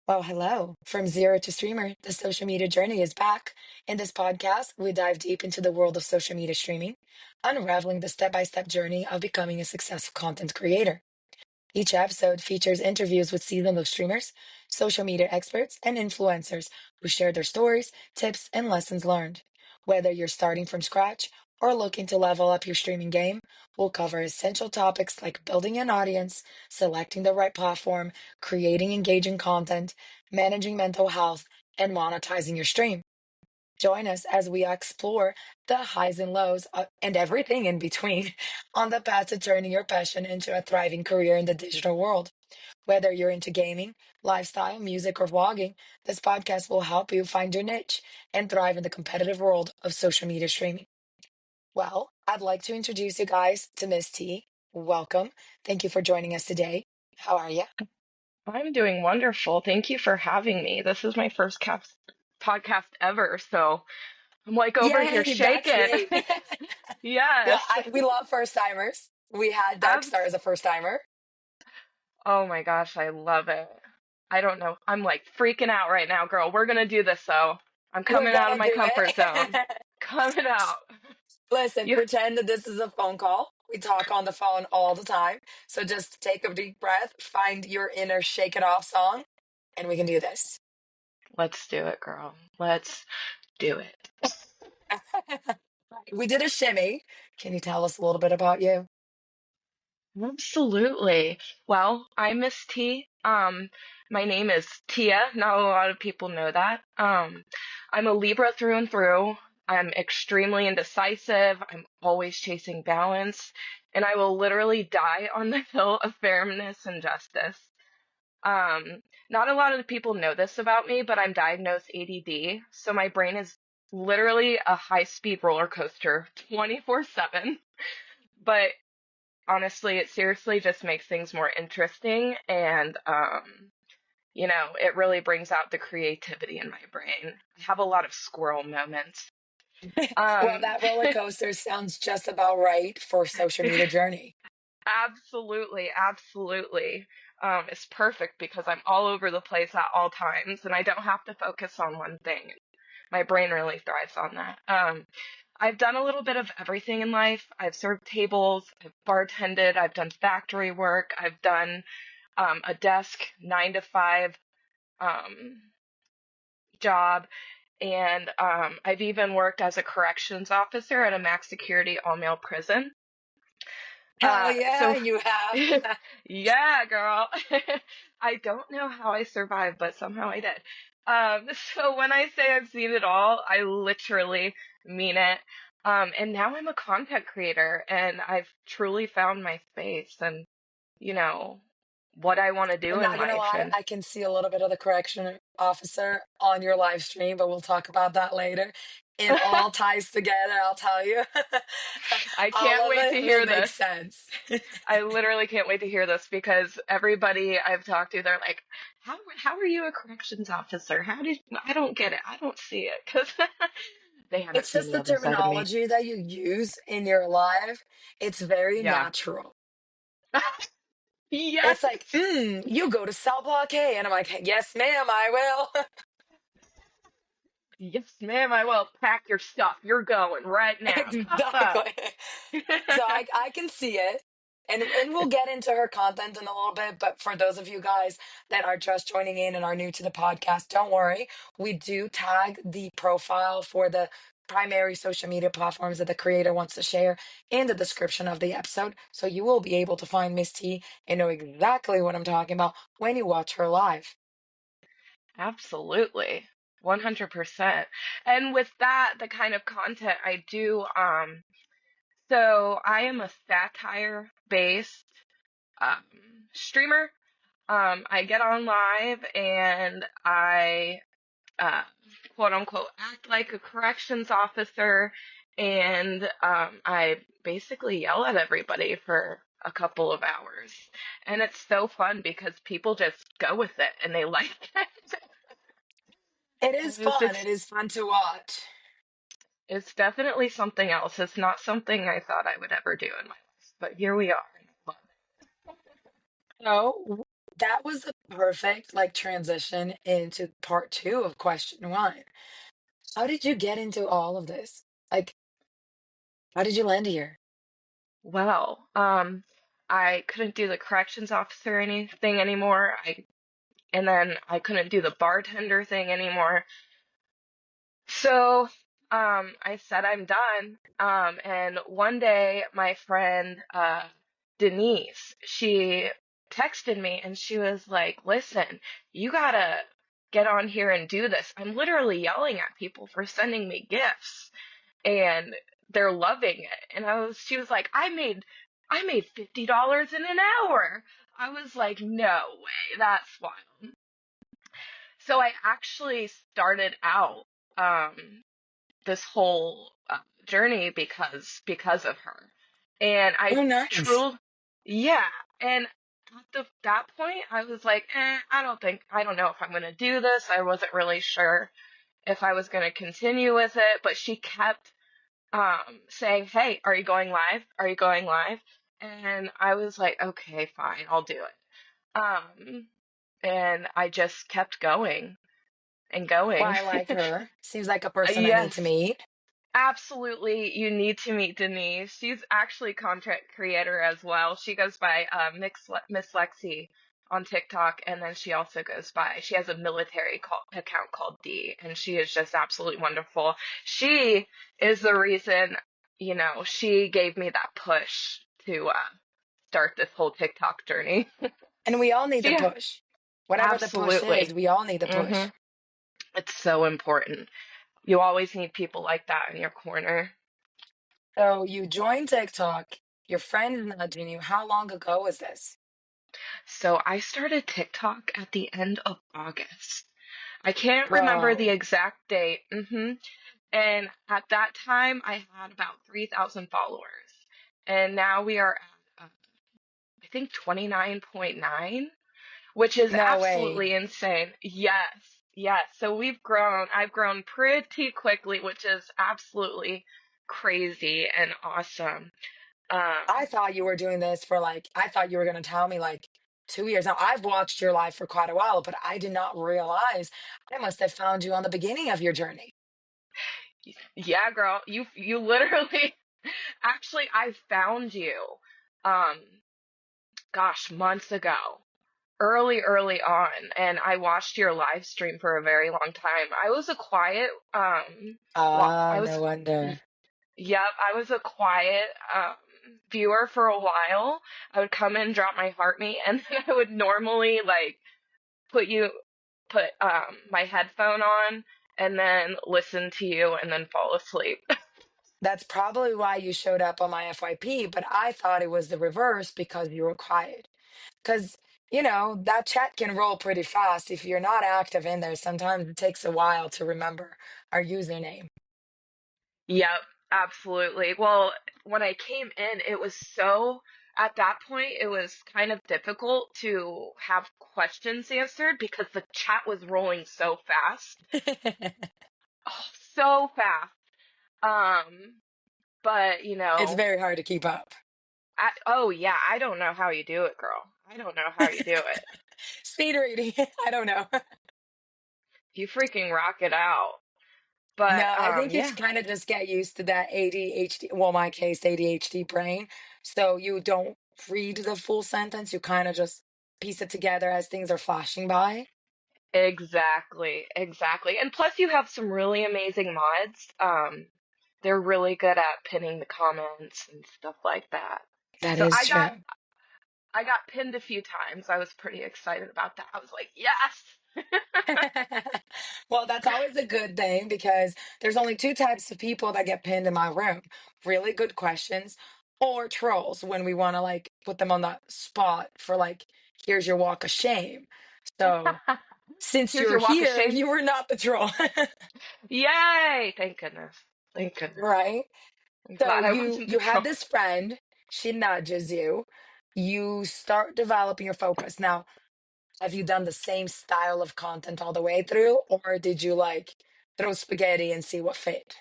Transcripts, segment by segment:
Well, hello. From zero to streamer, the social media journey is back. In this podcast, we dive deep into the world of social media streaming, unraveling the step by step journey of becoming a successful content creator. Each episode features interviews with seasoned streamers, social media experts, and influencers who share their stories, tips, and lessons learned. Whether you're starting from scratch or looking to level up your streaming game, we'll cover essential topics like building an audience, selecting the right platform, creating engaging content, managing mental health, and monetizing your stream. Join us as we explore the highs and lows and everything in between on the path to turning your passion into a thriving career in the digital world. Whether you're into gaming, lifestyle, music, or vlogging, this podcast will help you find your niche and thrive in the competitive world of social media streaming. Well, I'd like to introduce you guys to Miss T. Welcome. Thank you for joining us today. How are you? I'm doing wonderful. Thank you for having me. This is my first podcast ever, so I'm like over here Yay, that's shaking. great. Well, Yes. we love first timers. We had Darkstar Abs- as a first timer. oh my gosh, I love it. I don't know. I'm like freaking out right now, girl. We're gonna do this though. I'm We're coming out of gonna my do comfort zone. it. Coming out. Listen, You pretend that this is a phone call. We talk on the phone all the time. So just take a deep breath, find your inner shake it off song, and we can do this. let's do it, girl. Let's do it. We did a shimmy. Can you tell us a little bit about you? Absolutely. Well, I'm Miss T. My name is Tia. Not a lot of people know that. I'm a Libra through and through. I'm extremely indecisive. I'm always chasing balance, and I will literally die on the hill of fairness and justice. Um, Not a lot of the people know this about me, but I'm diagnosed ADD, so my brain is literally a high-speed roller coaster 24/7. But honestly, it seriously just makes things more interesting and it really brings out the creativity in my brain. I have a lot of squirrel moments. Well, Um that roller coaster sounds just about right for social media journey. Absolutely, absolutely. It's perfect because I'm all over the place at all times and I don't have to focus on one thing. My brain really thrives on that. I've done a little bit of everything in life. I've served tables, I've bartended, I've done factory work, I've done a desk 9 to 5 um, job, and I've even worked as a corrections officer at a max security all male prison. Hell yeah, So, you have. yeah, girl. I don't know how I survived, but somehow I did. So when I say I've seen it all, I literally mean it. And now I'm a content creator, and I've truly found my space and, you know, what I want to do I'm in not gonna life. lie, And I can see a little bit of the correction officer on your live stream, but we'll talk about that later. It all ties together, I'll tell you. I All can't of wait to it hear makes this. sense. I literally can't wait to hear this because everybody I've talked to, they're like, how are you a corrections officer? How did I don't get it. I don't see it because they haven't It's seen just the the other side of me. terminology that you use in your life. It's very Yeah. natural. Yes. It's like, you go to cell block A. And I'm like, yes, ma'am, I will. Yes, ma'am, I will pack your stuff. You're going right now. Pop up. Exactly. So I can see it. And we'll get into her content in a little bit, but for those of you guys that are just joining in and are new to the podcast, don't worry. We do tag the profile for the primary social media platforms that the creator wants to share in the description of the episode. So you will be able to find Miss T and know exactly what I'm talking about when you watch her live. Absolutely. 100%. And with that, the kind of content I do, so I am a satire based um, streamer. I get on live and I uh, quote unquote act like a corrections officer, and I basically yell at everybody for a couple of hours. And it's so fun because people just go with it and they like it. It And is fun. It is fun to watch. it's definitely something else. It's not something I thought I would ever do in my life, but here we are. So, that was a perfect like transition into part two of question one. How did you get into all of this? Like, how did you land here? Well, I couldn't do the corrections officer anything anymore. And then I couldn't do the bartender thing anymore. So, I said I'm done. And one day my friend, Denise, she texted me and she was like, listen, you gotta get on here and do this. I'm literally yelling at people for sending me gifts and they're loving it. And she was like, I made $50 in an hour. I was like, no way, that's wild. So I actually started out, this whole journey because of her, and I Oh, nice. truly, yeah. And at that point, I was like, I don't know if I'm gonna do this. I wasn't really sure if I was gonna continue with it, but she kept saying, "Hey, are you going live? Are you going live?" And I was like, "Okay, fine, I'll do it." And I just kept going and Well, going. I like her. Seems like a person I need to Yes, meet. absolutely. You need to meet Denise. She's actually a content creator as well. She goes by Miss Lexi on TikTok, and then she has a account called D, and she is just absolutely wonderful. She is the reason, she gave me that push to start this whole TikTok journey. And we all need the She push. Whatever the push is, absolutely. we all need the hmm push. It's so important. You always need people like that in your corner. So you joined TikTok, your friend is nudging you. How long ago was this? So I started TikTok at the end of August. I can't remember the Bro, exact date. And at that time, I had about 3,000 followers. And now we are at, I think, 29.9, which is no way. absolutely insane. Yes, yes. So I've grown pretty quickly, which is absolutely crazy and awesome. I Um, thought you were doing this for like, I thought you were going to tell me like 2 years. Now, I've watched your life for quite a while, but I did not realize I must have found you on the beginning of your journey. yeah, girl, you literally actually I found you um gosh, months ago. Early on, and I watched your live stream for a very long time. I was a quiet Ah, I was no wonder. yep, I was a quiet viewer for a while. I would come in, drop my heart meat, and then I would normally like put you put my headphone on and then listen to you and then fall asleep. That's probably why you showed up on my FYP, but I thought it was the reverse because you were quiet. Because, that chat can roll pretty fast. If you're not active in there, sometimes it takes a while to remember our username. Yep, absolutely. Well, when I came in, at that point, it was kind of difficult to have questions answered because the chat was rolling so fast. Oh, so fast. Um, but, It's very hard to keep up. oh yeah, I don't know how you do it, girl. I don't know how you do it. Speed reading. I don't know. You freaking rock it out. No, But, I think you yeah. kind of just get used to that ADHD, well, my case, ADHD brain. So you don't read the full sentence. You kind of just piece it together as things are flashing by. Exactly, exactly. And plus you have some really amazing mods. They're really good at pinning the comments and stuff like that. That So is true. I got pinned a few times. I was pretty excited about that. I was like, yes. Well, that's always a good thing because there's only two types of people that get pinned in my room: really good questions or trolls when we want to like put them on the spot for like, here's your walk of shame. So since Here's you're your walk of here, shame. you were not the troll, Yay! Thank goodness. Thank goodness. right? I'm So glad I you wasn't the you had troll. this friend, she nudges you, you start developing your focus. Now, have you done the same style of content all the way through, or did you like throw spaghetti and see what fit?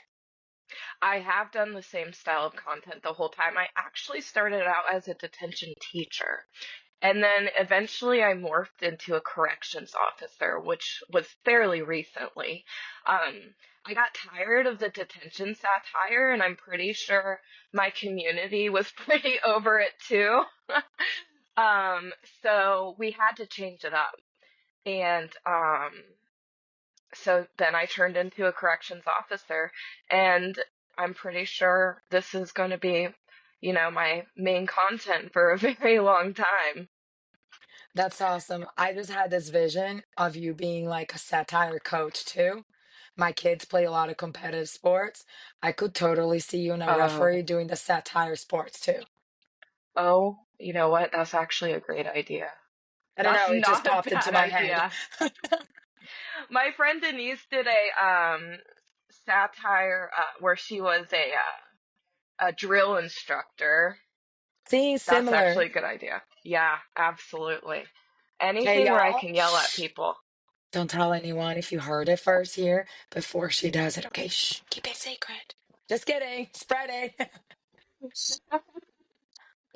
I have done the same style of content the whole time. I actually started out as a detention teacher. And then eventually I morphed into a corrections officer, which was fairly recently. I got tired of the detention satire, and I'm pretty sure my community was pretty over it too. Um, so we had to change it up. And so then I turned into a corrections officer, and I'm pretty sure this is going to be, my main content for a very long time. That's awesome. I just had this vision of you being like a satire coach too. My kids play a lot of competitive sports. I could totally see you in a referee Oh, doing the satire sports too. oh, you know what? That's actually a great idea. I don't That's know, it just not a popped into bad my head. idea. My friend Denise did a satire where she was a drill instructor. Seeing That's similar. actually a good idea. Yeah, absolutely. Hey, Anything where I y'all. can yell at Shh. people. Don't tell anyone if you heard it first here before she does it. Okay, shh. Keep it secret. Just kidding. Spreading.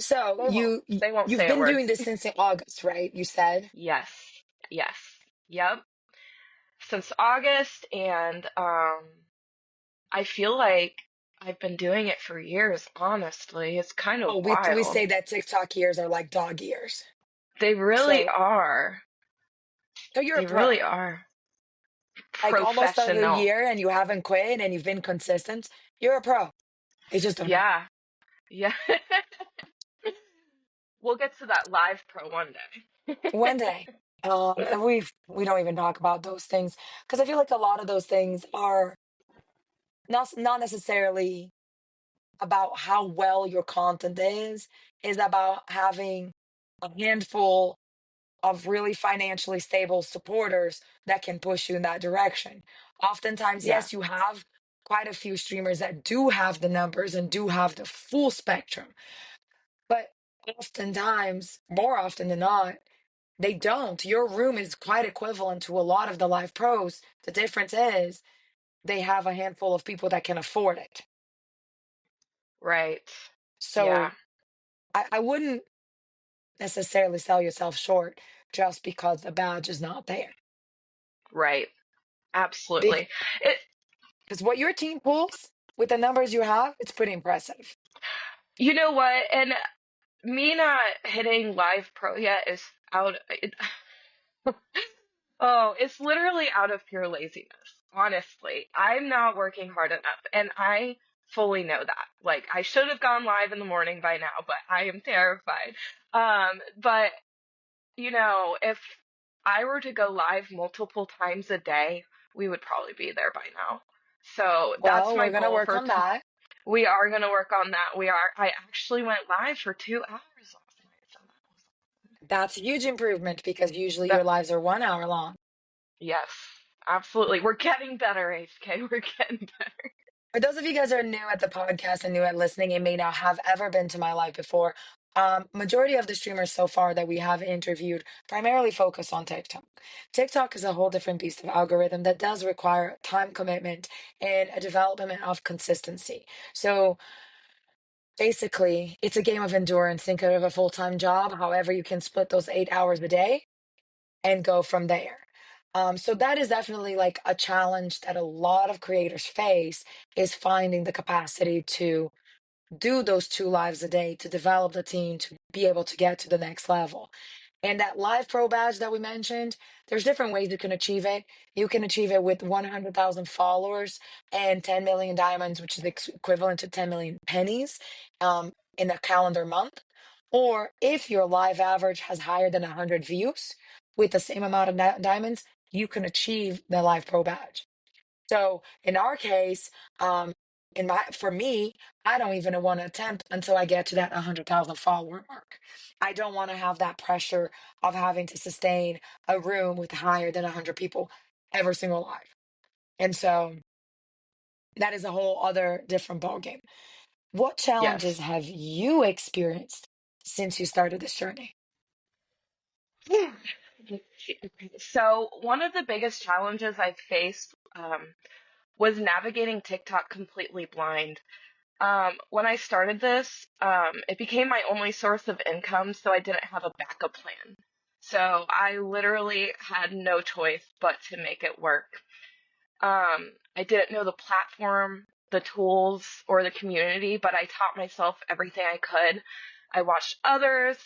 So They won't. They won't you've say a been word. doing this since in August, right? You said. Yes. Yes. Yep. Since August, and I feel like I've been doing it for years, honestly. It's kind of Oh, we wild. say that TikTok ears are like dog ears. They really So are. so you're a They really pro. are Like almost a professional. year and you haven't quit and you've been consistent. You're a pro. You just don't know. Yeah. Yeah. We'll get to that live pro one day. One day. And we don't even talk about those things because I feel like a lot of those things are not necessarily about how well your content is about having a handful of really financially stable supporters that can push you in that direction. Oftentimes, Yeah. yes, you have quite a few streamers that do have the numbers and do have the full spectrum, but oftentimes, more often than not, they don't. Your room is quite equivalent to a lot of the live pros. The difference is they have a handful of people that can afford it. Right. Yeah. So I wouldn't necessarily sell yourself short just because the badge is not there. Right. Absolutely. It, Because what your team pulls with the numbers you have, it's pretty impressive. you know what? And me not hitting live pro yet is out. Oh, it's literally out of pure laziness. Honestly, I'm not working hard enough, and I fully know that. Like, I should have gone live in the morning by now, but I am terrified. But if I were to go live multiple times a day, we would probably be there by now. So that's Well, my we're going to goal work for on that. we are going to work on that. We are. I actually went live for 2 hours last night, so That's a huge improvement because usually your that lives are 1 hour long. yes, absolutely. We're getting better, HK. We're getting better. For those of you guys who are new at the podcast and new at listening and may not have ever been to my live before, majority of the streamers so far that we have interviewed primarily focus on TikTok. TikTok is a whole different beast of algorithm that does require time commitment and a development of consistency. So basically, it's a game of endurance. Think of it as a full-time job. However, you can split those 8 hours a day and go from there. So that is definitely like a challenge that a lot of creators face is finding the capacity to do those two lives a day to develop the team to be able to get to the next level. And that live pro badge that we mentioned, there's different ways you can achieve it. You can achieve it with 100,000 followers and 10 million diamonds, which is equivalent to 10 million pennies in a calendar month. Or if your live average has higher than 100 views with the same amount of diamonds, you can achieve the live pro badge. So in our case, for me, I don't even want to attempt until I get to that 100,000 follower mark. I don't want to have that pressure of having to sustain a room with higher than 100 people every single live. And so that is a whole other different ballgame. What challenges Yes. have you experienced since you started this journey? So one of the biggest challenges I faced was navigating TikTok completely blind. When I started this, it became my only source of income, so I didn't have a backup plan. So I literally had no choice but to make it work. I didn't know the platform, the tools, or the community, but I taught myself everything I could. I watched others,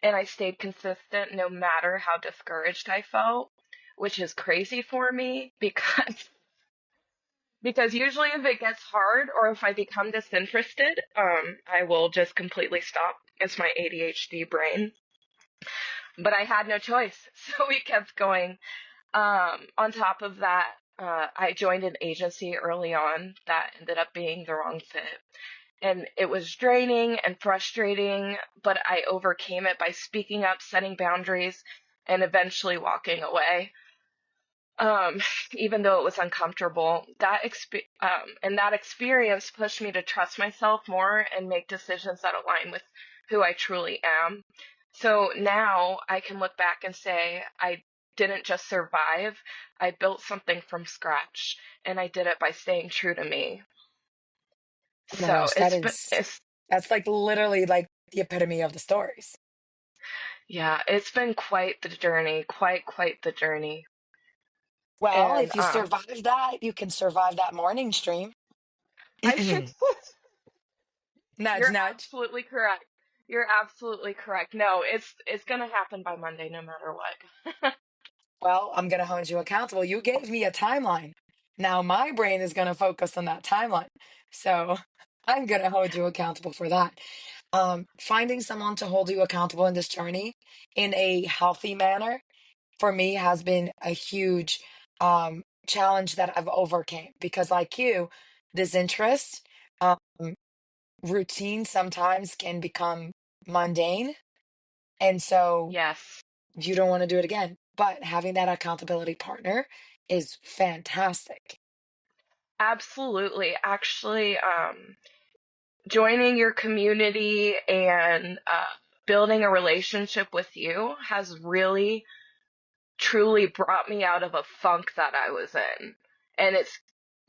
and I stayed consistent no matter how discouraged I felt, which is crazy for me because usually if it gets hard or if I become disinterested, I will just completely stop. It's my ADHD brain. But I had no choice, so we kept going. On top of that, I joined an agency early on that ended up being the wrong fit. And it was draining and frustrating, but I overcame it by speaking up, setting boundaries, and eventually walking away. Um, Even though it was uncomfortable, and that experience pushed me to trust myself more and make decisions that align with who I truly am. So now I can look back and say I didn't just survive, I built something from scratch, and I did it by staying true to me. Oh my So gosh, that's like literally like the epitome of the stories. it's been quite the journey, quite the journey. Well, And if you survive that, you can survive that morning stream. I Nudge, You're nudge. absolutely correct. You're absolutely correct. No, it's gonna happen by Monday no matter what. Well, I'm going to hold you accountable. You gave me a timeline. Now my brain is going to focus on that timeline. So I'm going to hold you accountable for that. Finding someone to hold you accountable in this journey in a healthy manner for me has been a huge challenge that I've overcame because, like you, disinterest, um, routine sometimes can become mundane. And so Yes, you don't want to do it again. But having that accountability partner is fantastic. absolutely. Actually, joining your community and building a relationship with you has really, truly brought me out of a funk that I was in. And it's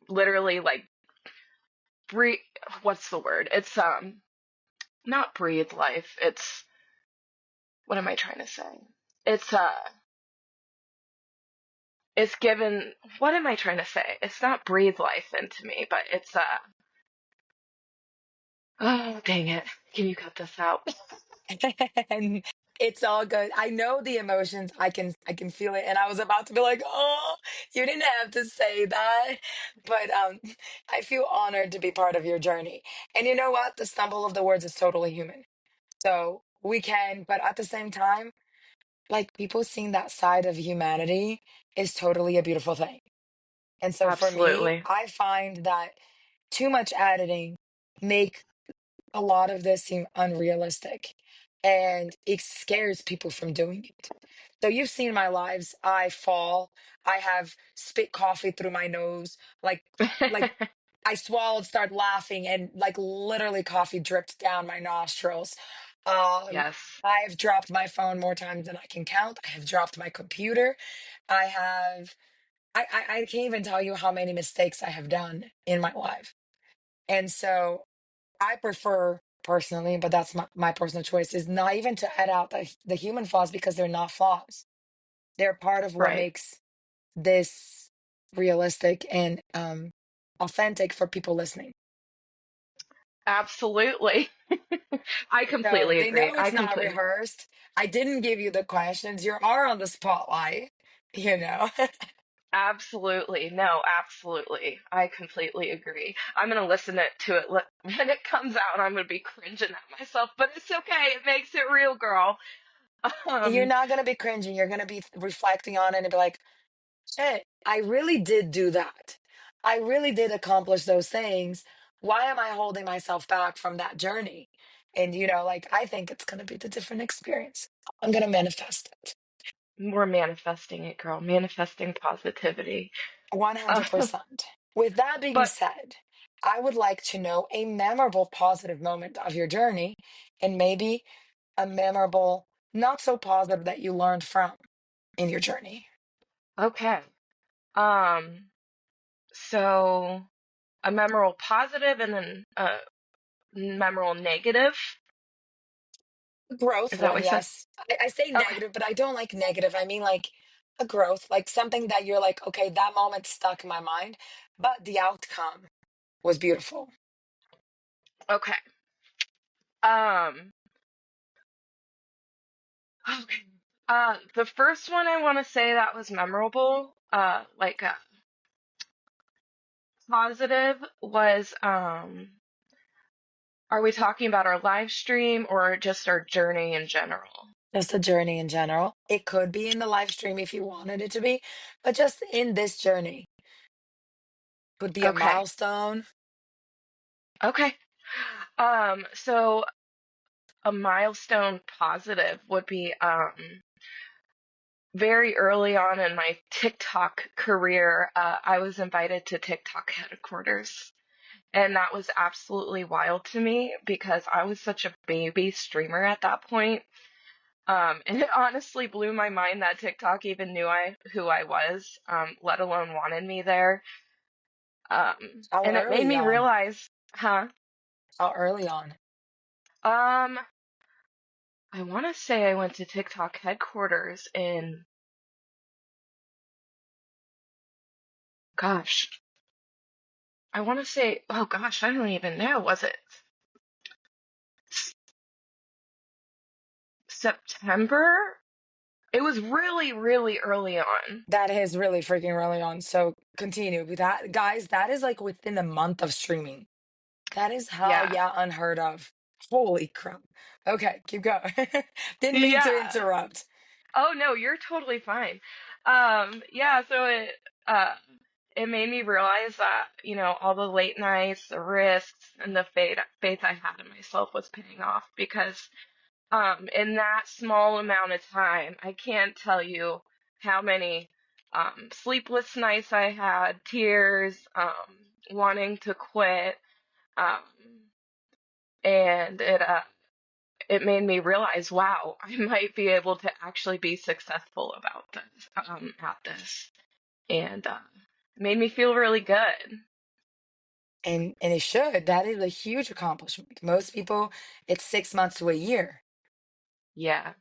literally like breathe. What's the word? It's not breathe life. It's what am I trying to say? It's it's given what am I trying to say? It's not breathe life into me, but it's oh dang it. Can you cut this out? And it's all good. I know the emotions. I can feel it. And I was about to be like, "Oh, you didn't have to say that." But I feel honored to be part of your journey. And you know what? The stumble of the words is totally human. So we can, but at the same time, like people seeing that side of humanity is totally a beautiful thing. And so for me, Absolutely. I find that too much editing make a lot of this seem unrealistic and it scares people from doing it. So you've seen my lives. I fall. I have spit coffee through my nose. Like I swallowed, start laughing, and like literally coffee dripped down my nostrils. Um, Yes. I have dropped my phone more times than I can count. I have dropped my computer. I have I can't even tell you how many mistakes I have done in my life. And so I prefer personally, but that's my personal choice, is not even to add out the human flaws because they're not flaws. They're part of what Right. makes this realistic and authentic for people listening. Absolutely. I So completely they agree. know it's not rehearsed. I didn't give you the questions. You are on the spotlight, you know. Absolutely. No, absolutely. I completely agree. I'm gonna listen to it when it comes out and I'm gonna be cringing at myself, but it's okay. It makes it real, girl. You're Um, not going to be cringing. You're going to be reflecting on it and be like, shit, I really did do that. I really did accomplish those things. Why am I holding myself back from that journey? And, like, I think it's going to be the different experience. I'm going to manifest it we're manifesting it, girl. Manifesting positivity. Uh, 100%. With that being but said, I would like to know a memorable positive moment of your journey and maybe a memorable, not so positive that you learned from in your journey. okay. Um, so a memorable positive and then memorable negative. Growth Is that one, what you said? yes. I say Okay. negative, but I don't like negative. I mean, like a growth, like something that you're like, okay, that moment stuck in my mind, but the outcome was beautiful. Okay. Um, okay. The first one I want to say that was memorable, like positive was, are we talking about our live stream or just our journey in general? Just the journey in general. It could be in the live stream if you wanted it to be, but just in this journey could be a Okay. milestone. Okay. So a milestone positive would be, very early on in my TikTok career, I was invited to TikTok headquarters. And that was absolutely wild to me because I was such a baby streamer at that point. And it honestly blew my mind that TikTok even knew who I was, let alone wanted me there. How And it made early me on? realize, huh? How early on? Um, I want to say I went to TikTok headquarters in, gosh, I want to say, oh gosh, I don't even know. Was it September? It was really, really early on. That is really freaking early on. So continue with that, guys. That is like within a month of streaming. That is hell Yeah. yeah, unheard of. Holy crap. Okay, keep going. Didn't mean to Yeah. interrupt. Oh no, you're totally fine. Yeah, so it made me realize that, all the late nights, the risks, and the faith I had in myself was paying off because in that small amount of time, I can't tell you how many sleepless nights I had, tears, wanting to quit, um, and it made me realize, wow, I might be able to actually be successful about this, at this, and it made me feel really good. And it should. That is a huge accomplishment. Most people, it's 6 months to a year. Yeah,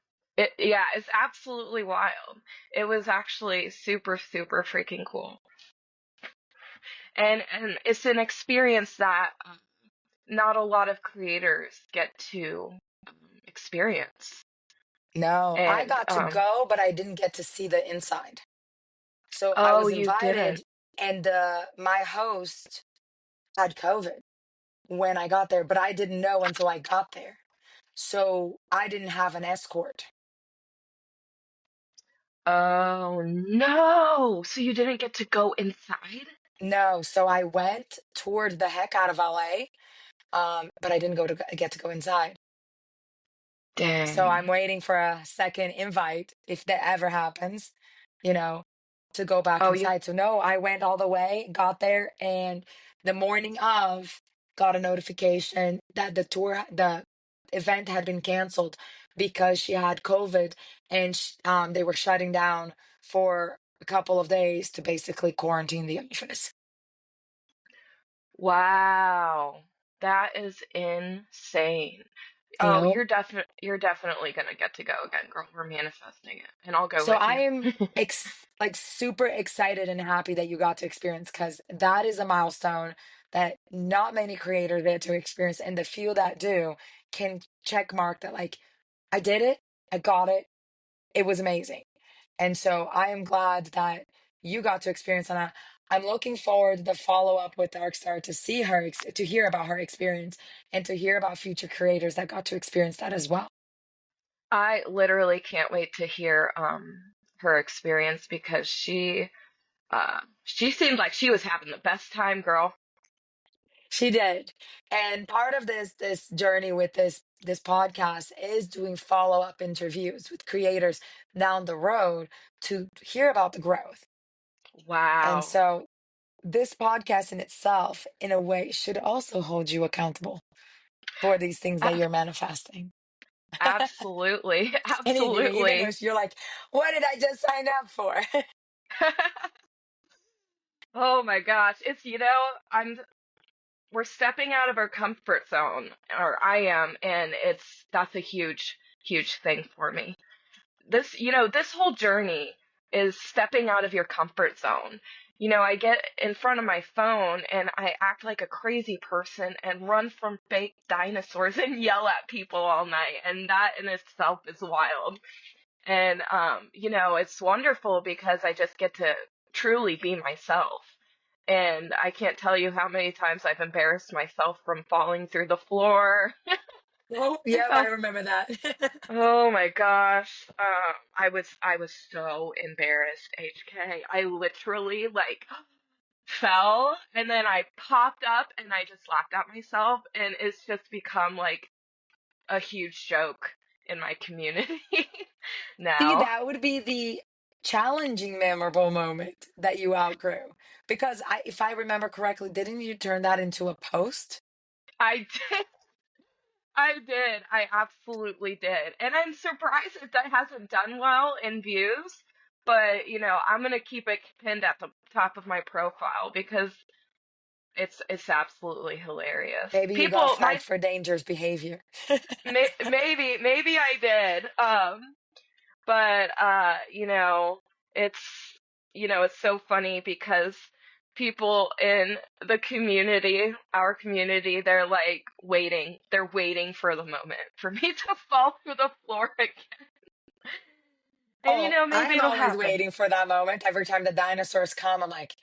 yeah, it's absolutely wild. It was actually super, super freaking cool, and it's an experience that not a lot of creators get to experience. No, I And got to go, but I didn't get to see the inside. So I oh, was you didn't. invited, and my host had COVID when I got there, but I didn't know until I got there. So I didn't have an escort. Oh no! So you didn't get to go inside? No, so I went, toured the heck out of LA, but I didn't get to go inside. So I'm Dang. waiting for a second invite if that ever happens, you know, to go back Oh, you. inside. So no, I went all the way, got there, and the morning of got a notification that the event had been canceled because she had COVID, and they were shutting down for a couple of days to basically quarantine the office. Wow. That is insane. Oh, You you're definitely gonna get to go again, girl. We're manifesting it, and I'll go So with I you. am like super excited and happy that you got to experience because that is a milestone that not many creators get to experience, and the few that do can check mark that like I did it, I got it, it was amazing. And so I am glad that you got to experience, and I'm looking forward to the follow up with Darkstar to see to hear about her experience and to hear about future creators that got to experience that as well. I literally can't wait to hear her experience because she seemed like she was having the best time, girl. She did. And part of this journey with this podcast is doing follow-up interviews with creators down the road to hear about the growth. And Wow. so this podcast in itself, in a way, should also hold you accountable for these things that Ab- you're manifesting. Absolutely. And even though Absolutely. you're like, what did I just sign up for? Oh my gosh. I'm we're stepping out of our comfort zone, or I am, and that's a huge thing for me. This whole journey is stepping out of your comfort zone. I get in front of my phone and I act like a crazy person and run from fake dinosaurs and yell at people all night, and that in itself is wild. And it's wonderful because I just get to truly be myself. And I can't tell you how many times I've embarrassed myself from falling through the floor. Oh, I yeah, I fell. remember that. Oh my gosh. I was so embarrassed, HK. I literally like fell and then I popped up and I just laughed at myself, and it's just become like a huge joke in my community See, now. that would be the challenging, memorable moment that you outgrew. Because if I remember correctly, didn't you turn that into a post? I did. I did. I absolutely did. And I'm surprised that that hasn't done well in views, but I'm gonna keep it pinned at the top of my profile because it's absolutely hilarious. Maybe you got People, flagged for dangerous behavior. maybe I did. But it's it's so funny because people in the community, our community, they're waiting for the moment for me to fall through the floor again. And Oh, maybe I'm it'll always happen. waiting for that moment. Every time the dinosaurs come, I'm like,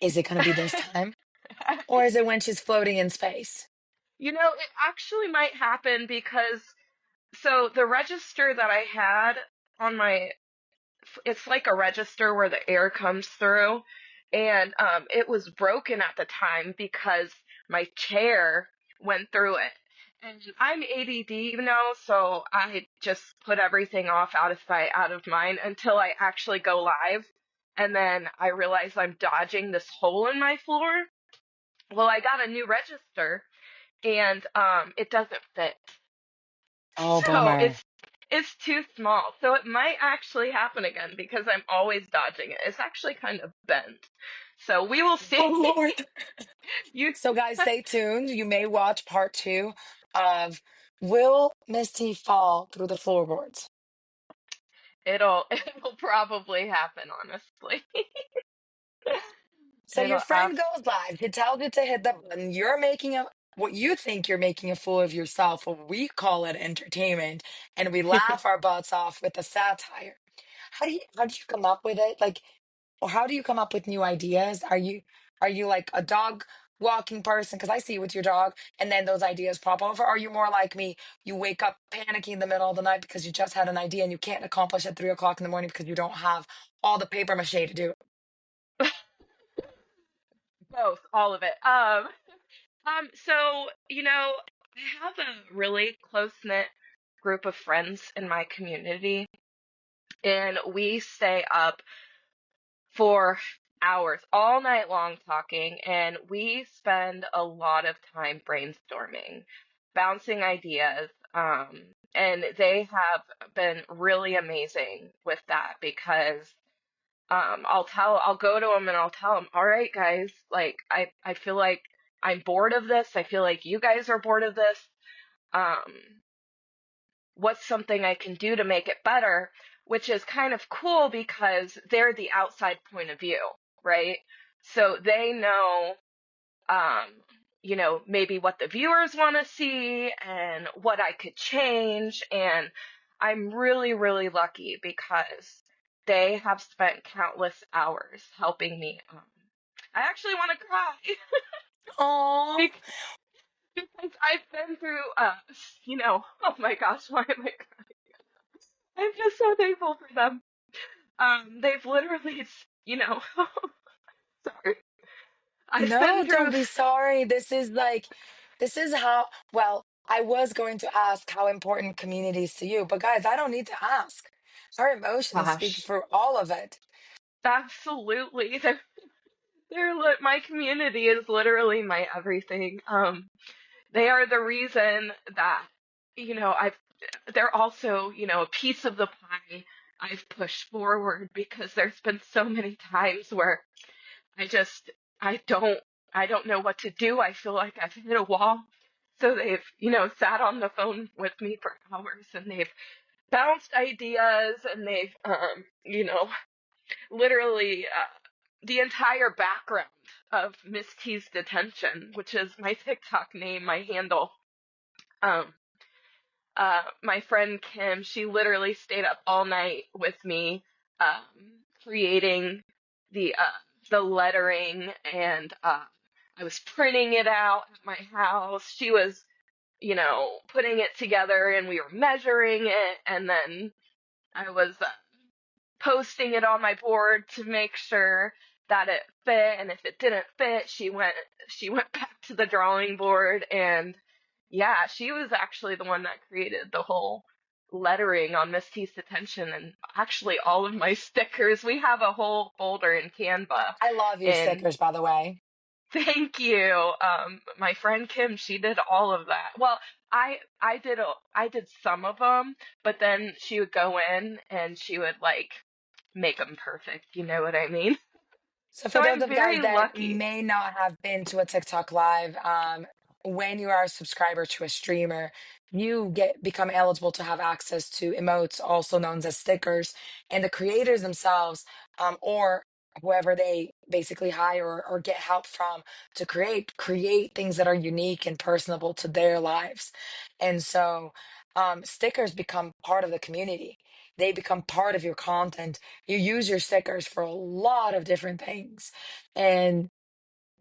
is it going to be this time? Or is it when she's floating in space? It actually might happen because so the register that I had on my it's like a register where the air comes through, and it was broken at the time because my chair went through it. And I'm ADD, so I just put everything off out of sight, out of mind until I actually go live. And then I realize I'm dodging this hole in my floor. Well, I got a new register and it doesn't fit. Oh, So bummer. it's too small. So it might actually happen again because I'm always dodging it. It's actually kind of bent. So we will see. Oh, Lord. You So, guys, stay tuned. You may watch part two of Will Misty Fall Through the Floorboards? it'll probably happen, honestly. So your It'll friend goes live. He tells you to hit the button. You're making a what you think you're making a fool of yourself. Well, we call it entertainment, and we laugh our butts off with the satire. How do you come up with it? Like, or how do you come up with new ideas? Are you like a dog walking person? Because I see you with your dog, and then those ideas pop over. Are you more like me? You wake up panicking in the middle of the night because you just had an idea and you can't accomplish at 3 o'clock in the morning because you don't have all the paper mache to do it. both, all of it. So I have a really close knit group of friends in my community, and we stay up for hours, all night long talking, and we spend a lot of time brainstorming, bouncing ideas. And they have been really amazing with that because I'll go to them and I'll tell them, all right, guys, like I feel like I'm bored of this. I feel like you guys are bored of this. Um, what's something I can do to make it better, which is kind of cool because they're the outside point of view, right? So they know, um, maybe what the viewers want to see and what I could change. And I'm really, really lucky because they have spent countless hours helping me. I actually want to cry Oh, because I've been through, oh my gosh, why am I I'm just so thankful for them. They've literally, sorry. I've no, been don't through, be sorry. This is how, well, I was going to ask how important community is to you, but guys, I don't need to ask. Our emotions speak gosh, for all of it. absolutely. My community is literally my everything. They are the reason that, they're also, a piece of the pie I've pushed forward because there's been so many times where I just, I don't. I don't know what to do. I feel like I've hit a wall. So they've, sat on the phone with me for hours and they've bounced ideas and they've, literally the entire background of Miss T's detention, which is my TikTok name, my handle. Um, my friend Kim, she literally stayed up all night with me, creating the uh, the lettering, and I was printing it out at my house. She was, putting it together, and we were measuring it, and then I was posting it on my board to make sure that it fit, and if it didn't fit, she went back to the drawing board. And yeah, she was actually the one that created the whole lettering on Miss T's detention and actually all of my stickers. We have a whole folder in Canva, I love your and stickers, by the way. thank you. My friend Kim, she did all of that. Well, I did some of them, but then she would go in and she would like make them perfect. You know what I mean? So So for those I'm of guys very that lucky. may not have been to a TikTok live, when you are a subscriber to a streamer, you get become eligible to have access to emotes, also known as stickers, and the creators themselves, or whoever they basically hire or get help from to create things that are unique and personable to their lives. And so stickers become part of the community. They become part of your content. You use your stickers for a lot of different things. And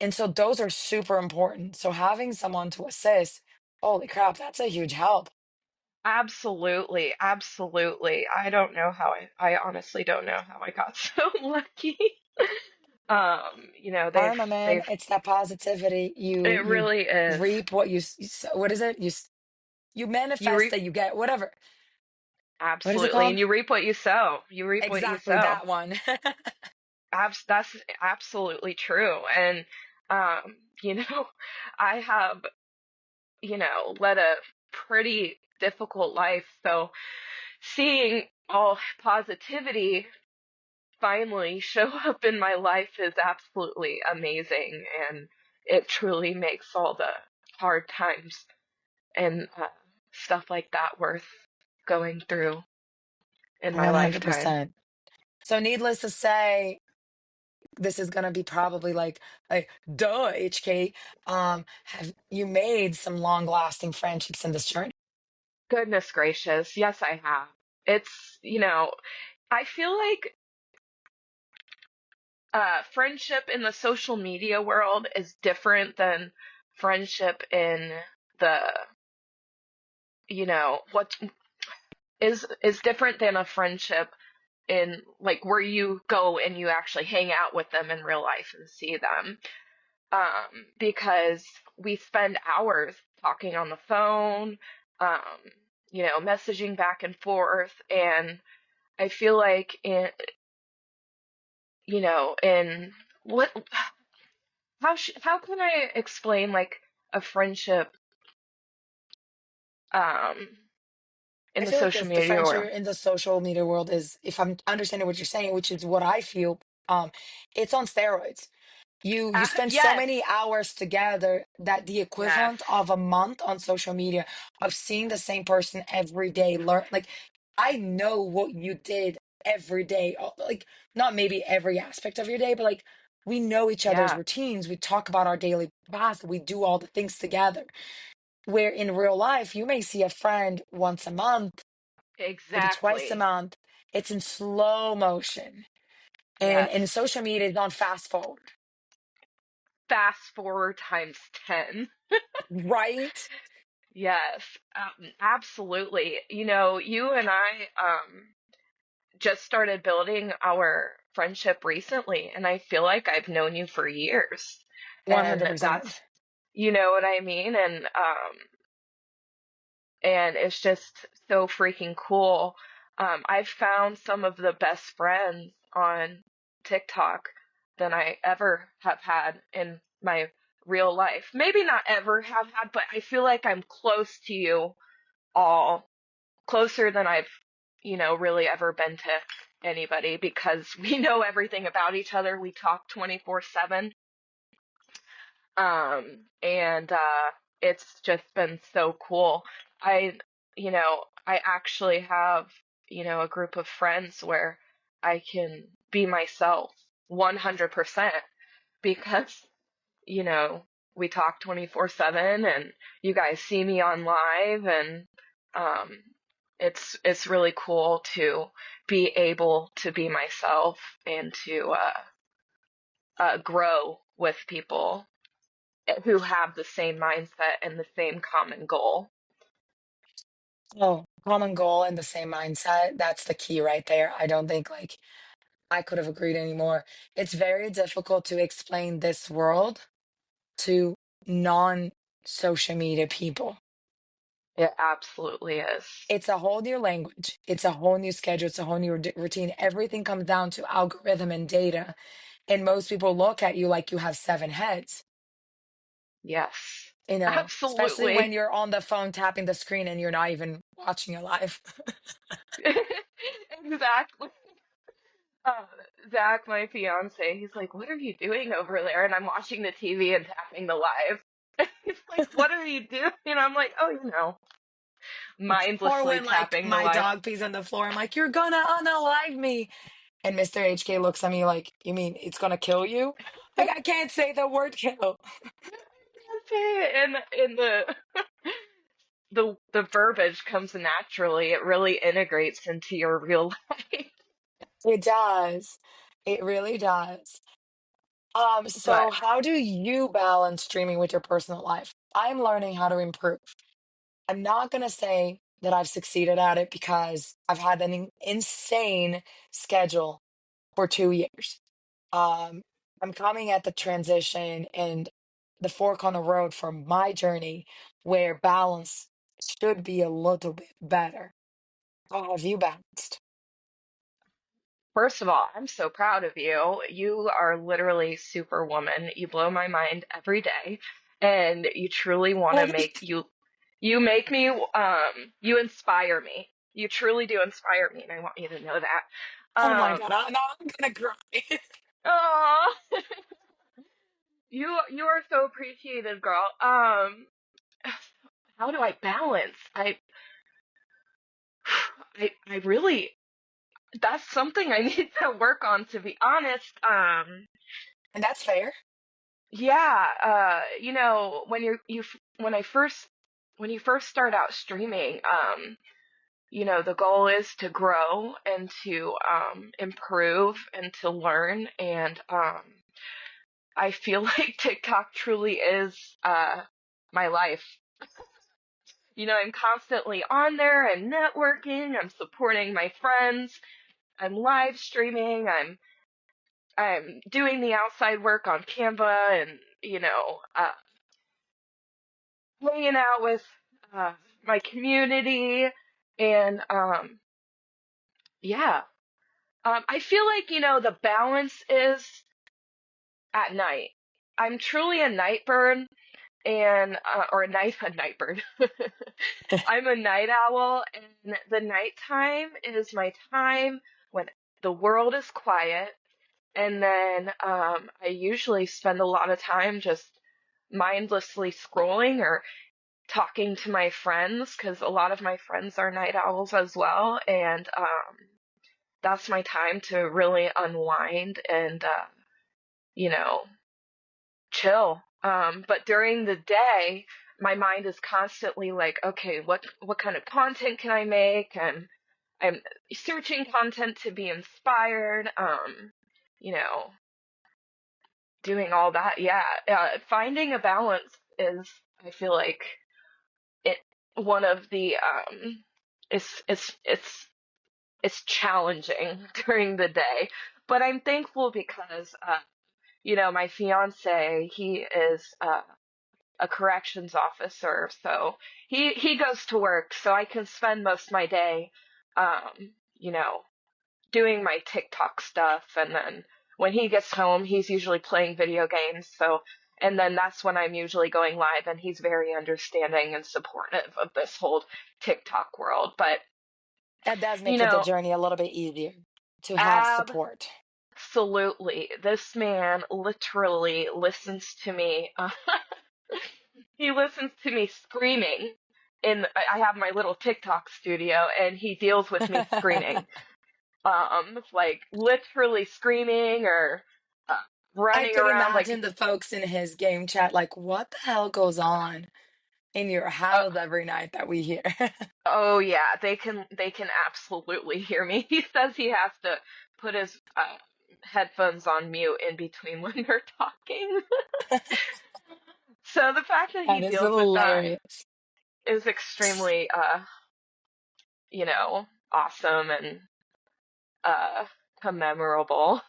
so those are super important. So having someone to assist, holy crap, that's a huge help. Absolutely, absolutely. I don't know how I honestly don't know how I got so lucky. They've Karma, man, they've it's that positivity. it You really is. reap what what is it? You You manifest reap that you get whatever. What is it absolutely, and called? you reap what you sow. You reap what you Exactly sow. that one. That's absolutely true. And um, you know, I have, led a pretty difficult life, so seeing all positivity finally show up in my life is absolutely amazing, and it truly makes all the hard times and stuff like that worth going through in my lifetime. 100%. So needless to say, this is gonna be probably like duh HK. Have you made some long lasting friendships in this journey? Goodness gracious, yes, I have. It's, I feel like friendship in the social media world is different than friendship in the, what is different than a friendship in like where you go and you actually hang out with them in real life and see them. Because we spend hours talking on the phone, um, messaging back and forth, and I feel like in what how can I explain like a friendship um in I the feel like social this the media world? friendship in the social media world is, if I'm understanding what you're saying, which is what I feel, um, it's on steroids. You spend so Yes, many hours together that the yes, equivalent of a month on social media of seeing the same person every day, learn like I know what you did every day. Like not maybe every aspect of your day, but like we know each other's yeah, routines. We talk about our daily tasks. We do all the things together. Where in real life, you may see a friend once a month, maybe twice a exactly. month. It's in slow motion. And Yes. in social media, it's on fast forward, Fast forward times 10. right? Yes, absolutely. You and I just started building our friendship recently, and I feel like I've known you for years. And 100%. that's, you know what I mean? And it's just so freaking cool. I've found some of the best friends on TikTok than I ever have had in my real life. Maybe not ever have had, but I feel like I'm close to you all, closer than I've, really ever been to anybody because we know everything about each other. We talk 24/7. And it's just been so cool. I, I actually have, a group of friends where I can be myself 100% because, you know, we talk 24/7 and you guys see me on live and um it's really cool to be able to be myself and to grow with people who have the same mindset and the same common goal. Oh, common goal and the same mindset. That's the key right there. I don't think I could have agreed anymore. It's very difficult to explain this world to non-social media people. It absolutely is. It's a whole new language. It's a whole new schedule. It's a whole new routine. Everything comes down to algorithm and data. And most people look at you like you have seven heads, Yes. especially when Absolutely. you're on the phone tapping the screen and you're not even watching it live. Exactly. Uh, Zach, my fiance, he's like, "What are you doing over there?" And I'm watching the TV and tapping the live. He's like, "What are you doing?" And I'm like, "Oh, Or mindlessly when tapping the my live." dog pees on the floor, I'm like, you're gonna unalive me. And Mr. HK looks at me like, you mean it's gonna kill you? Like, I can't say the word kill. And the verbiage comes naturally. It really integrates into your real life. It does. It really does. So But how do you balance streaming with your personal life? I'm learning how to improve. I'm not gonna say that I've succeeded at it because I've had an insane schedule for 2 years. Um, I'm coming at the transition and the fork on the road for my journey where balance should be a little bit better. How have you balanced? first of all, I'm so proud of you. You are literally superwoman. You blow my mind every day, and you truly want to make you. You make me. You inspire me. You truly do inspire me, and I want you to know that. Oh my God, Um, now I'm gonna cry. oh, you are so appreciated, girl. How do I balance? I really that's something I need to work on, to be honest. And that's fair. Yeah, when when you first start out streaming, the goal is to grow and to improve and to learn. And I feel like TikTok truly is my life. I'm constantly on there and networking. I'm supporting my friends. I'm live streaming. I'm doing the outside work on Canva and, hanging out with my community. And yeah, I feel like, the balance is at night. I'm truly a night bird and, or a night bird. I'm a night owl, and the nighttime is my time when the world is quiet. And then I usually spend a lot of time just mindlessly scrolling or talking to my friends because a lot of my friends are night owls as well. And that's my time to really unwind and, you know, chill. But during the day, my mind is constantly like, okay, what kind of content can I make? And I'm searching content to be inspired. You know, doing all that. Yeah, finding a balance is, I feel like, it one of the it's challenging during the day, but I'm thankful because my fiance, he is a corrections officer, so he goes to work, so I can spend most of my day, um, you know, doing my TikTok stuff, and then when he gets home, he's usually playing video games. So, and then that's when I'm usually going live, and he's very understanding and supportive of this whole TikTok world. But That does you make it the know, journey a little bit easier to have support. absolutely. This man literally listens to me. He listens to me screaming. I have my little TikTok studio, and he deals with me screaming. Like literally screaming or uh, I running could around like, imagine the folks in his game chat like, what the hell goes on in your uh, house every night that we hear? oh yeah, they can absolutely hear me. He says he has to put his headphones on mute in between when they're talking. So the fact that he That is deals with that hilarious. is extremely awesome and uh commemorable.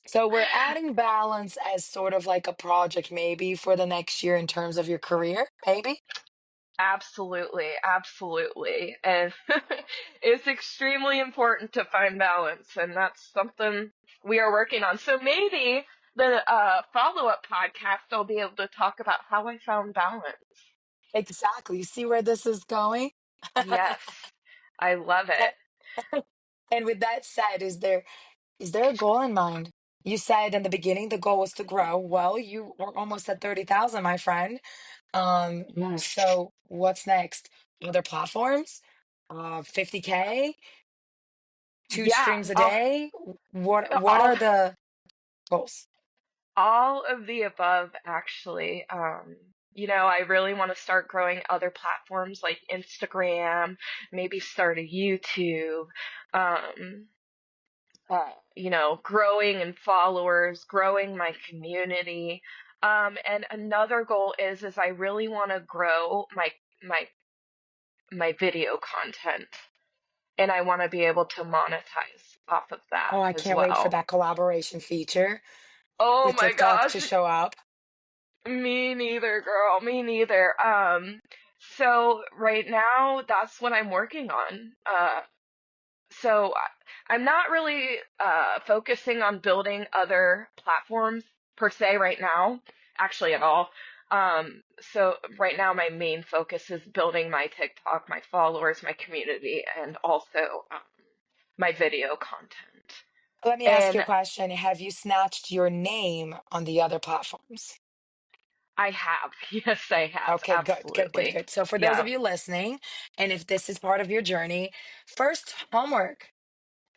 So we're adding balance as sort of like a project maybe for the next year in terms of your career, maybe? Absolutely, absolutely. And it's extremely important to find balance, and that's something we are working on. So maybe the follow-up podcast I'll be able to talk about how I found balance. Exactly. You see where this is going? Yes, I love it. And with that said, is there a goal in mind? You said in the beginning the goal was to grow. Well, you were almost at 30,000, my friend. Yes. So what's next? Other platforms? 50K? Two Yeah, streams a day? What all are the goals? all of the above, actually. I really want to start growing other platforms like Instagram, maybe start a YouTube. Um, growing in followers, growing my community. And another goal is I really want to grow my my video content, and I want to be able to monetize off of that Oh, I as can't wait for well. that collaboration feature Oh with my TikTok to gosh, show up. me neither, girl, me neither. So right now, that's what I'm working on. I'm not really focusing on building other platforms per se right now, actually at all. So right now my main focus is building my TikTok, my followers, my community, and also my video content. Let me ask you a And question. Have you snatched your name on the other platforms? I have, yes, I have, Okay, good, good, good, absolutely. good. So for those of Yeah, you listening, and if this is part of your journey, first homework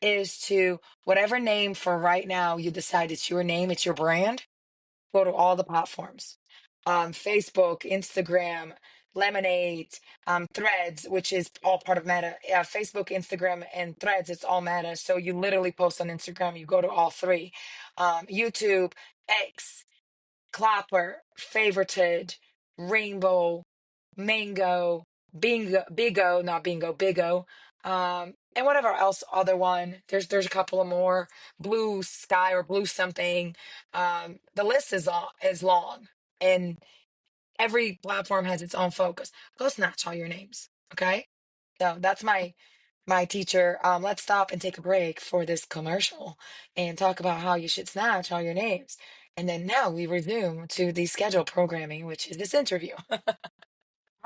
is to whatever name for right now you decide it's your name, it's your brand, go to all the platforms. Facebook, Instagram, Lemonade, Threads, which is all part of Meta. Yeah, Facebook, Instagram, and Threads, it's all Meta. So you literally post on Instagram, you go to all three. YouTube, X, Clapper, Favorited, Rainbow, Mango, Bingo, Bigo, not Bingo, Bigo, and whatever else other one. There's a couple of more. Blue Sky or Blue something. The list is long, and every platform has its own focus. Go snatch all your names, okay? So that's my teacher. Let's stop and take a break for this commercial and talk about how you should snatch all your names. And then now we resume to the scheduled programming, which is this interview.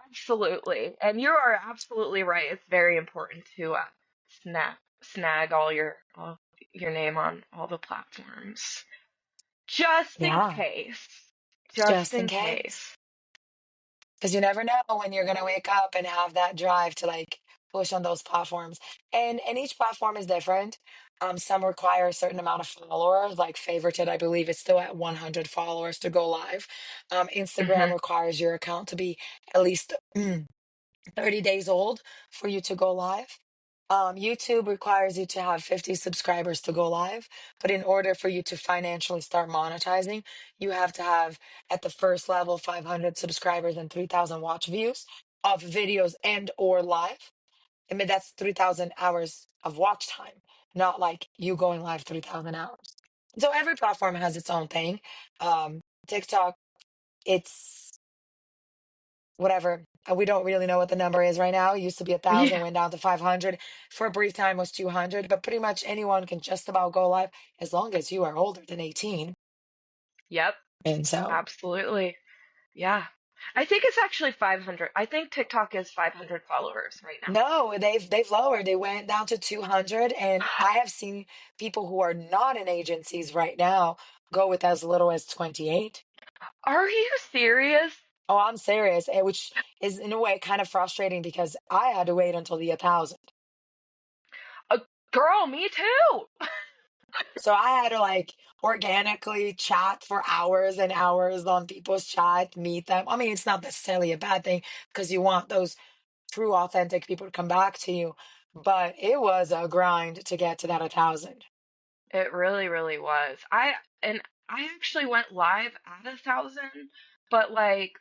absolutely. And you are absolutely right. It's very important to snag all your name on all the platforms. Just in Yeah, case. Just just in in case. case. Because you never know when you're gonna wake up and have that drive to like push on those platforms. And each platform is different. Some require a certain amount of followers, like Favorited, I believe it's still at 100 followers to go live. Instagram Hmm. requires your account to be at least 30 days old for you to go live. YouTube requires you to have 50 subscribers to go live, but in order for you to financially start monetizing, you have to have at the first level 500 subscribers and 3,000 watch views of videos and or live. I mean, that's 3,000 hours of watch time, not like you going live 3,000 hours. So every platform has its own thing. TikTok, it's whatever. We don't really know what the number is right now. It used to be 1,000, Yeah. went down to 500. For a brief time was 200, but pretty much anyone can just about go live as long as you are older than 18. Yep. And so, Absolutely. Yeah. I think it's actually 500. I think TikTok is 500 followers right now. No, they've lowered. They went down to 200, and I have seen people who are not in agencies right now go with as little as 28. Are you serious? Oh, I'm serious, and which is in a way kind of frustrating because I had to wait until the 1,000. Uh, Girl, me too. So I had to like organically chat for hours and hours on people's chat, meet them. I mean, it's not necessarily a bad thing because you want those true, authentic people to come back to you, but it was a grind to get to that 1,000. It really, really was. And I actually went live at 1,000, but like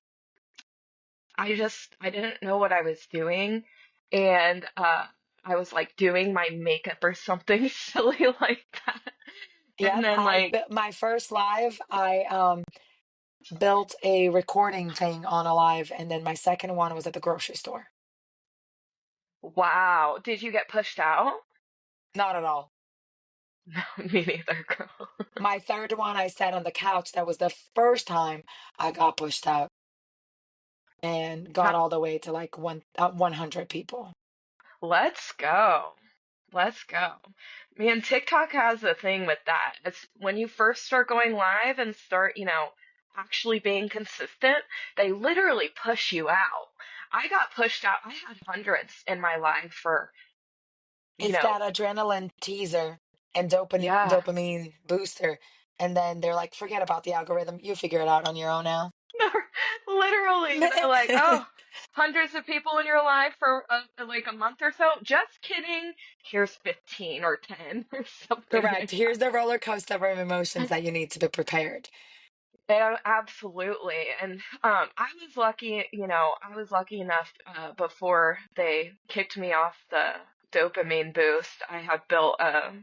I didn't know what I was doing, and I was like doing my makeup or something silly like that, and Yep, then I like built my first live. I built a recording thing on a live, and then my second one was at the grocery store. wow, did you get pushed out? Not at all. No, me neither, girl. My third one, I sat on the couch. That was the first time I got pushed out and got all the way to like 100 people. Let's go. Let's go. Man, TikTok has a thing with that. It's when you first start going live and start, actually being consistent, they literally push you out. I got pushed out. I had hundreds in my live for, you It's know, that adrenaline teaser and yeah. dopamine booster. And then they're like, forget about the algorithm. You figure it out on your own now. Literally, they're like, oh, hundreds of people in your life for like a month or so. Just kidding. Here's 15 or 10 or something Correct. like Here's the roller coaster of emotions that. that you need to be prepared. Yeah, absolutely. And I was lucky enough before they kicked me off the dopamine boost. I had built a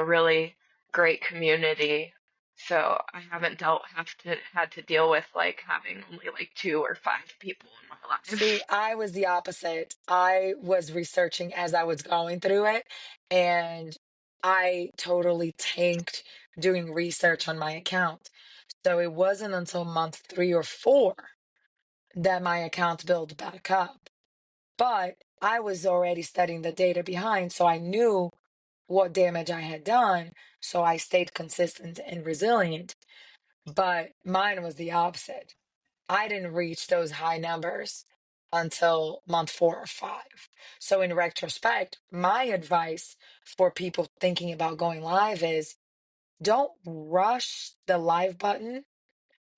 really great community. So I haven't had to deal with like having only like two or five people in my See, life. I was the opposite. I was researching as I was going through it, and I totally tanked doing research on my account. So it wasn't until month 3 or 4 that my account built back up. But I was already studying the data behind, so I knew what damage I had done. So I stayed consistent and resilient. But mine was the opposite. I didn't reach those high numbers until month 4 or 5. So, in retrospect, my advice for people thinking about going live is don't rush the live button,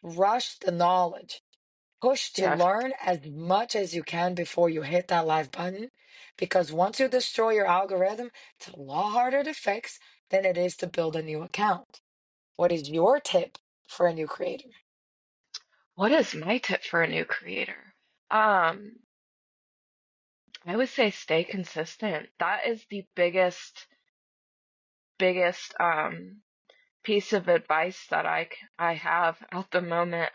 rush the knowledge. Push to Yes. learn as much as you can before you hit that live button. Because once you destroy your algorithm, it's a lot harder to fix than it is to build a new account. What is your tip for a new creator? What is my tip for a new creator? Um, I would say stay consistent. That is the biggest piece of advice that I have at the moment.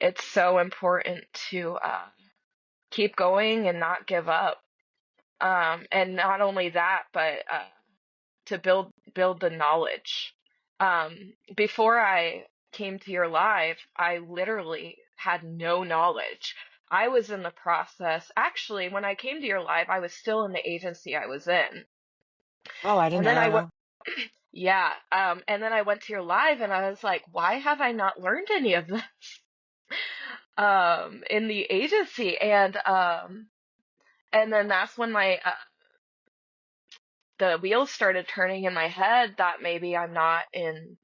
It's so important to keep going and not give up. And not only that, but to build the knowledge. Before I came to your live, I literally had no knowledge. I was in the process. Actually, when I came to your live, I was still in the agency I was in. Oh, I didn't And know then I that. went, No. yeah, and then I went to your live and I was like, why have I not learned any of this in the agency? And then that's when my the wheels started turning in my head that maybe I'm not in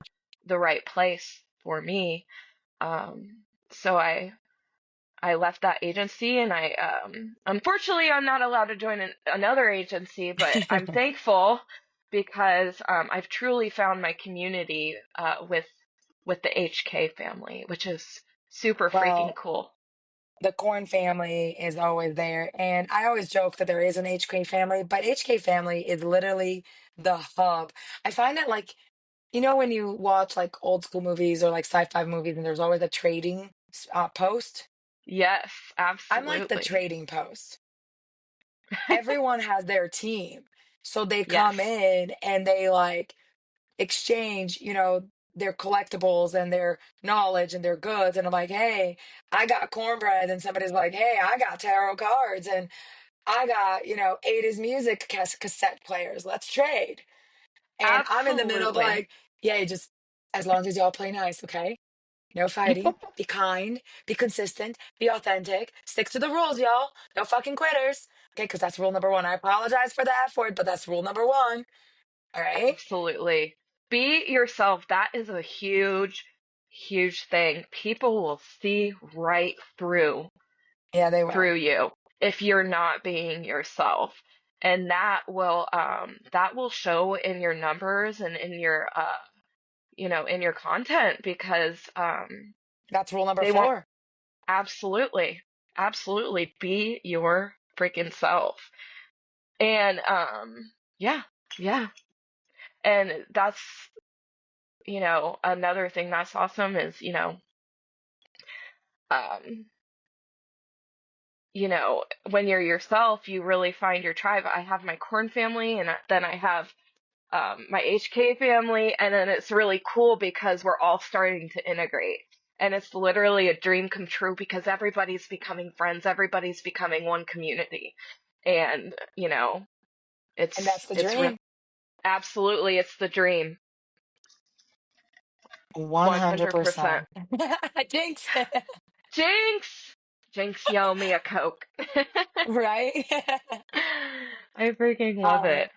the right place for me. So I left that agency and I unfortunately I'm not allowed to join another agency, but I'm thankful because I've truly found my community with the HK family, which is super freaking Well, cool. the Corn family is always there. And I always joke that there is an HK family, but HK family is literally the hub. I find that like, when you watch like old school movies or like sci-fi movies and there's always a trading post, Yes, I'm like the absolutely. trading post. Everyone has their team. So they come Yes. in and they like exchange, their collectibles and their knowledge and their goods. And I'm like, hey, I got cornbread. And somebody's like, hey, I got tarot cards. And I got, 80s music cassette players. Let's trade. And I'm in the middle of Absolutely. like, yeah, just as long as y'all play nice, okay? No fighting. Be kind. Be consistent. Be authentic. Stick to the rules, y'all. No fucking quitters. Okay, because that's rule number one. I apologize for that for it, but that's rule number one. All right? Absolutely. Be yourself. That is a huge, huge thing. People will see right Yeah, they will. through you if you're not being yourself. And that will show in your numbers and in your in your content because That's rule number they want four. absolutely, absolutely be your freaking self. And yeah, yeah. And that's, another thing that's awesome is, um, when you're yourself, you really find your tribe. I have my corn family, and then I have my HK family, and then it's really cool because we're all starting to integrate. And it's literally a dream come true because everybody's becoming friends, everybody's becoming one community. And, And that's the it's real. dream. Absolutely, it's the dream. 100%. 100%. Jinx. Jinx! Jinx, yo, me a Coke. Right? I freaking All love right. it.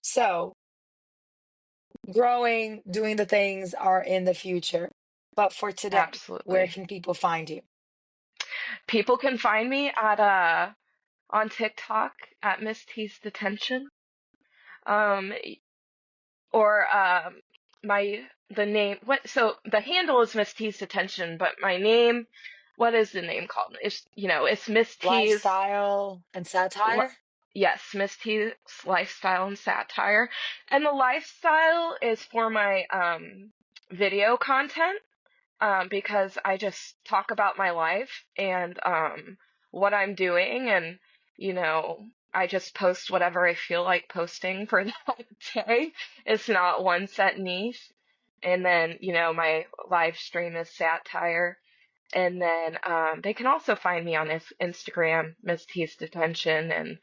So, growing, doing the things are in the future. But for today, where Absolutely. can people find you? People can find me at on TikTok at Miss T's Detention. Um, or my the name what so the handle is Miss T's Detention, but my name, what is the name called? It's Miss T's. Lifestyle and li- satire? Yes, Miss T's Lifestyle and Satire, and the lifestyle is for my video content, because I just talk about my life and what I'm doing, and I just post whatever I feel like posting for that day. It's not one set niche. And then, my live stream is satire. And then they can also find me on Instagram, Miss T's Detention, and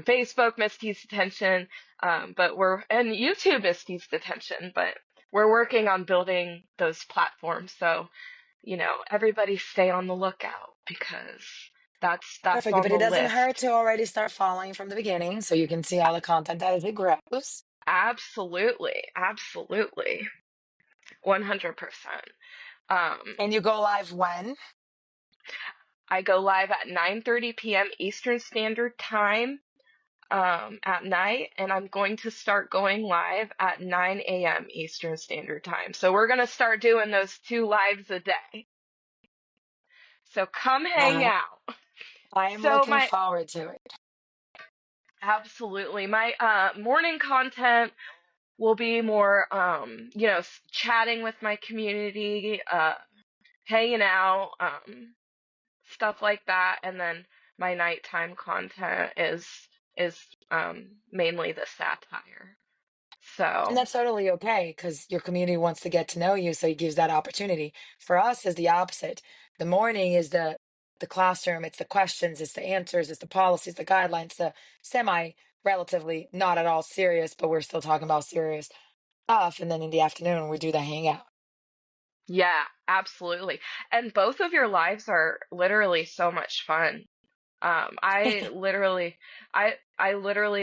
Facebook, Miss T's Detention, and YouTube, Miss T's Detention, but we're working on building those platforms. So, everybody stay on the lookout because that's Perfect. on But it the doesn't list. hurt to already start following from the beginning so you can see all the content as it grows. Absolutely, absolutely, 100%. Um, And you go live when? I go live at 9:30 p.m. Eastern Standard Time at night, and I'm going to start going live at 9 a.m. Eastern Standard Time. So we're going to start doing those two lives a day. So come hang Uh, out. I am So looking my forward to it. Absolutely, my morning content will be more, chatting with my community, hanging out, stuff like that, and then my nighttime content is mainly the satire. And So that's totally okay because your community wants to get to know you, so it gives that opportunity. For us, is the opposite. The morning is the classroom, it's the questions, it's the answers, it's the policies, the guidelines, the semi relatively not at all serious, but we're still talking about serious stuff. And then in the afternoon, we do the hangout. yeah, absolutely. And both of your lives are literally so much fun. I literally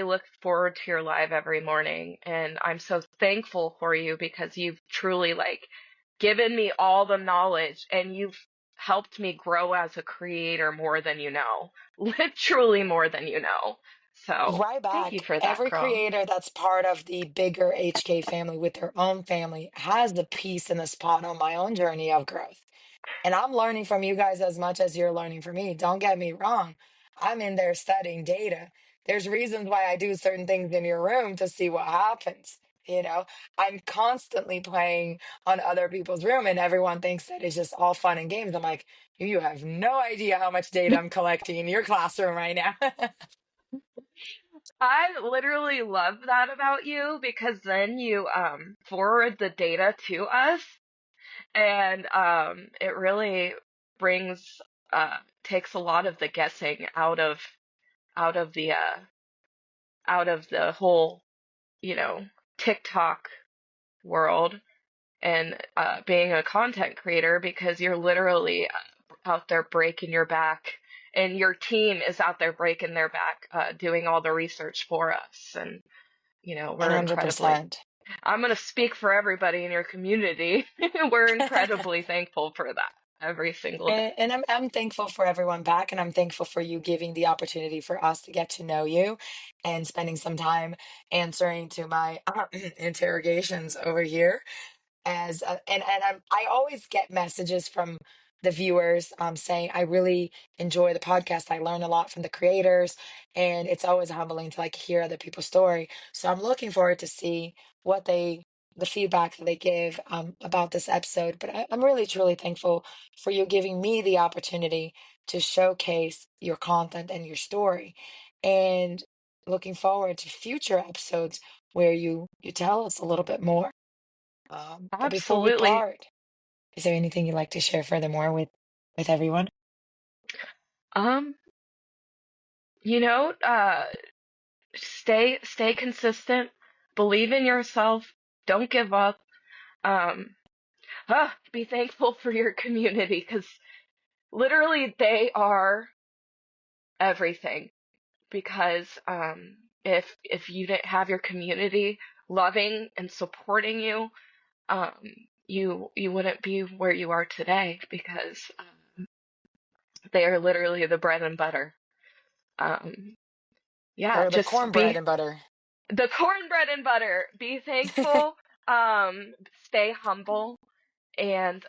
look forward to your live every morning, and I'm so thankful for you because you've truly like given me all the knowledge, and you've helped me grow as a creator more than you know, literally more than you know. So Right thank you back. for that, Every girl. creator that's part of the bigger HK family with their own family has the piece in the spot on my own journey of growth. And I'm learning from you guys as much as you're learning from me. Don't get me wrong. I'm in there studying data. There's reasons why I do certain things in your room to see what happens. I'm constantly playing on other people's room, and everyone thinks that it's just all fun and games. I'm like, you have no idea how much data I'm collecting in your classroom right now. I literally love that about you because then you forward the data to us, and it really brings takes a lot of the guessing out of the out of the whole, you know, TikTok world, and being a content creator, because you're literally out there breaking your back, and your team is out there breaking their back, doing all the research for us. And, we're incredibly, 100%. I'm going to speak for everybody in your community. We're incredibly thankful for that every single day. And I'm thankful for everyone back, and I'm thankful for you giving the opportunity for us to get to know you and spending some time answering to my interrogations over here. As I always get messages from the viewers saying I really enjoy the podcast. I learn a lot from the creators, and it's always humbling to like hear other people's story. So I'm looking forward to see what the feedback that they give about this episode. But I'm really truly thankful for you giving me the opportunity to showcase your content and your story, and looking forward to future episodes where you tell us a little bit more. But before we Absolutely. part, is there anything you'd like to share furthermore with everyone? Um, you know, stay consistent, believe in yourself, don't give up. Um, be thankful for your community, because literally they are everything. Because if you didn't have your community loving and supporting you, um, you wouldn't be where you are today, because they are literally the bread and butter. Um, yeah, Or the just cornbread be and butter? the cornbread and butter. Be thankful, stay humble, and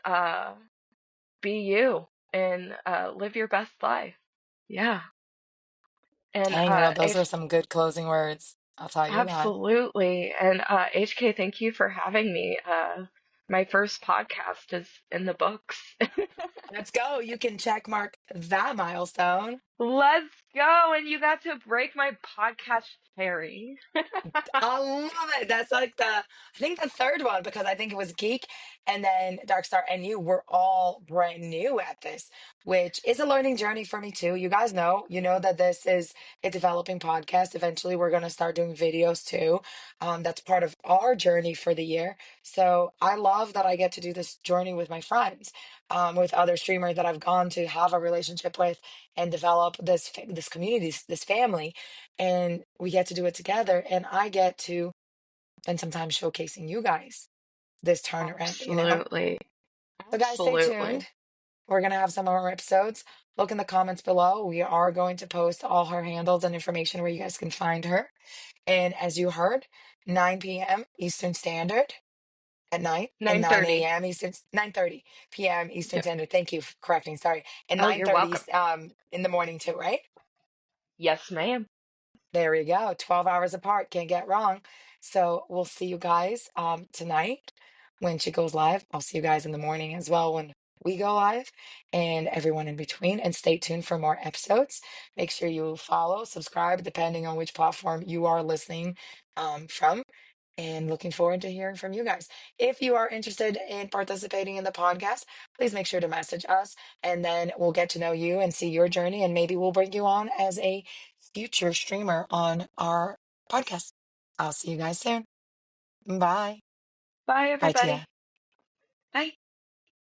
be you, and live your best life. Yeah. And Dang, those are some good closing words. I'll tell you that. absolutely. And HK, thank you for having me. My first podcast is in the books. Let's go. You can check mark that milestone. Let's go. And you got to break my podcast cherry. I love it. That's like I think the third one, because I think it was Geek and then Darkstar and you were all brand new at this, which is a learning journey for me too. You know that this is a developing podcast. Eventually, we're going to start doing videos too. That's part of our journey for the year. So I love that I get to do this journey with my friends, with other streamers that I've gone to have a relationship with and develop this community, this family, and we get to do it together, and I get to spend some time showcasing you guys this tournament. Absolutely. So guys, stay Absolutely. tuned. We're gonna have some more episodes. Look in the comments below. We are going to post all her handles and information where you guys can find her. And as you heard, 9 p.m. Eastern Standard at night, and 9 9:30. a.m. Eastern, 9:30 p.m. Eastern Yep. Standard. Thank you for correcting. Sorry. And Oh, you're 9:30 welcome. in the morning too, right? Yes, ma'am. There we go. 12 hours apart. Can't get wrong. So we'll see you guys tonight when she goes live. I'll see you guys in the morning as well when we go live, and everyone in between. And stay tuned for more episodes. Make sure you follow, subscribe, depending on which platform you are listening from. And looking forward to hearing from you guys. If you are interested in participating in the podcast, please make sure to message us, and then we'll get to know you and see your journey. And maybe we'll bring you on as a future streamer on our podcast. I'll see you guys soon. Bye. Bye, Bye, everybody. Tia. Bye.